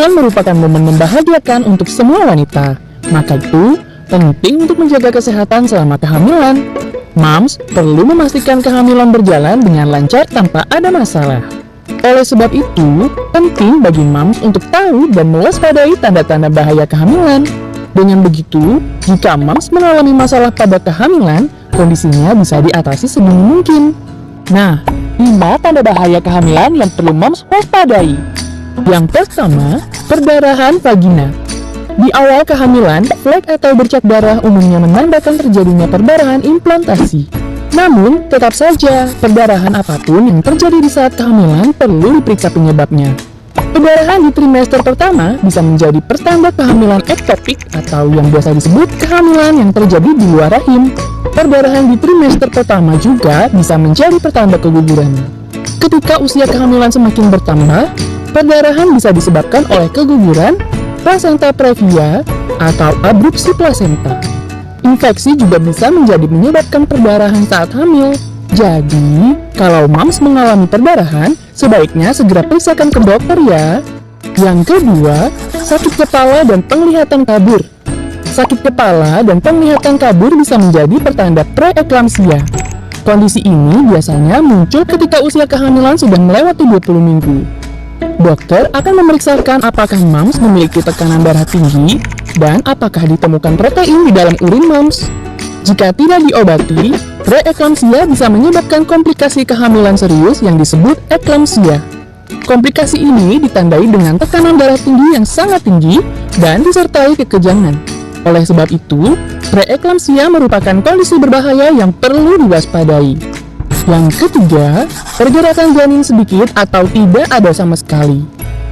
Kehamilan merupakan momen membahagiakan untuk semua wanita. Maka itu, penting untuk menjaga kesehatan selama kehamilan. Moms perlu memastikan kehamilan berjalan dengan lancar tanpa ada masalah. Oleh sebab itu, penting bagi moms untuk tahu dan mewaspadai tanda-tanda bahaya kehamilan. Dengan begitu, jika moms mengalami masalah pada kehamilan, kondisinya bisa diatasi sedini mungkin. Nah, 5 tanda bahaya kehamilan yang perlu moms waspadai. Yang pertama, perdarahan vagina. Di awal kehamilan, flek atau bercak darah umumnya menandakan terjadinya perdarahan implantasi. Namun, tetap saja, perdarahan apapun yang terjadi di saat kehamilan perlu diperiksa penyebabnya. Perdarahan di trimester pertama bisa menjadi pertanda kehamilan ektopik atau yang biasa disebut kehamilan yang terjadi di luar rahim. Perdarahan di trimester pertama juga bisa menjadi pertanda keguguran. Ketika usia kehamilan semakin bertambah, perdarahan bisa disebabkan oleh keguguran, plasenta previa, atau abrupsi plasenta. Infeksi juga bisa menjadi menyebabkan perdarahan saat hamil. Jadi, kalau moms mengalami perdarahan, sebaiknya segera periksakan ke dokter ya. Yang kedua, sakit kepala dan penglihatan kabur. Sakit kepala dan penglihatan kabur bisa menjadi pertanda preeklamsia. Kondisi ini biasanya muncul ketika usia kehamilan sudah melewati 20 minggu. Dokter akan memeriksakan apakah moms memiliki tekanan darah tinggi dan apakah ditemukan protein di dalam urin moms. Jika tidak diobati, preeklamsia bisa menyebabkan komplikasi kehamilan serius yang disebut eklamsia. Komplikasi ini ditandai dengan tekanan darah tinggi yang sangat tinggi dan disertai kekejangan. Oleh sebab itu, preeklamsia merupakan kondisi berbahaya yang perlu diwaspadai. Yang ketiga, pergerakan janin sedikit atau tidak ada sama sekali.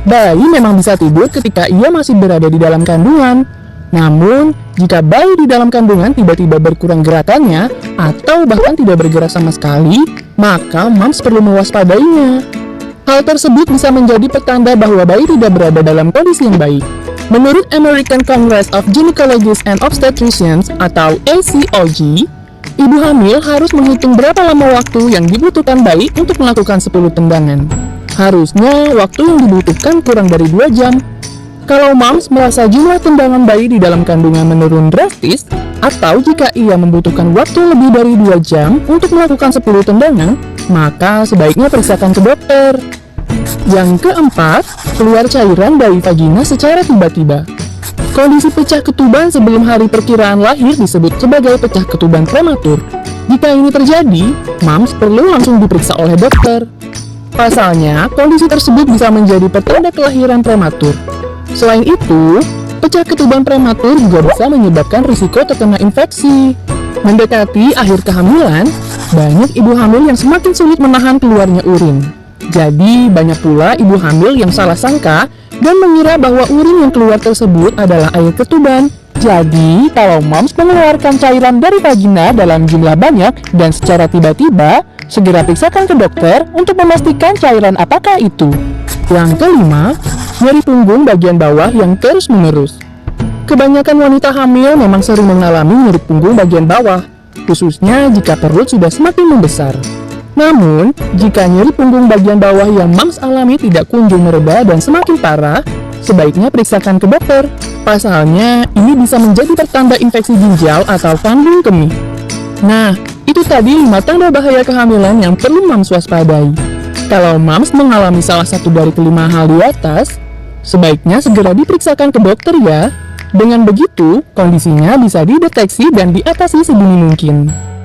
Bayi memang bisa tidur ketika ia masih berada di dalam kandungan. Namun, jika bayi di dalam kandungan tiba-tiba berkurang gerakannya atau bahkan tidak bergerak sama sekali, maka moms perlu mewaspadainya. Hal tersebut bisa menjadi pertanda bahwa bayi tidak berada dalam kondisi yang baik. Menurut American Congress of Gynecologists and Obstetricians atau ACOG, ibu hamil harus menghitung berapa lama waktu yang dibutuhkan bayi untuk melakukan 10 tendangan. Harusnya waktu yang dibutuhkan kurang dari 2 jam. Kalau moms merasa jumlah tendangan bayi di dalam kandungan menurun drastis, atau jika ia membutuhkan waktu lebih dari 2 jam untuk melakukan 10 tendangan, maka sebaiknya periksakan ke dokter. Yang keempat, keluar cairan dari vagina secara tiba-tiba. Kondisi pecah ketuban sebelum hari perkiraan lahir disebut sebagai pecah ketuban prematur. Jika ini terjadi, moms perlu langsung diperiksa oleh dokter. Pasalnya, kondisi tersebut bisa menjadi pertanda kelahiran prematur. Selain itu, pecah ketuban prematur juga bisa menyebabkan risiko terkena infeksi. Mendekati akhir kehamilan, banyak ibu hamil yang semakin sulit menahan keluarnya urin. Jadi, banyak pula ibu hamil yang salah sangka dan mengira bahwa urin yang keluar tersebut adalah air ketuban. Jadi, kalau moms mengeluarkan cairan dari vagina dalam jumlah banyak dan secara tiba-tiba, segera periksakan ke dokter untuk memastikan cairan apakah itu. Yang kelima, nyeri punggung bagian bawah yang terus-menerus. Kebanyakan wanita hamil memang sering mengalami nyeri punggung bagian bawah, khususnya jika perut sudah semakin membesar. Namun, jika nyeri punggung bagian bawah yang moms alami tidak kunjung mereda dan semakin parah, sebaiknya periksakan ke dokter. Pasalnya, ini bisa menjadi pertanda infeksi ginjal atau kandung kemih. Nah, itu tadi 5 tanda bahaya kehamilan yang perlu moms waspadai. Kalau moms mengalami salah satu dari kelima hal di atas, sebaiknya segera diperiksakan ke dokter ya. Dengan begitu, kondisinya bisa dideteksi dan diatasi sedini mungkin.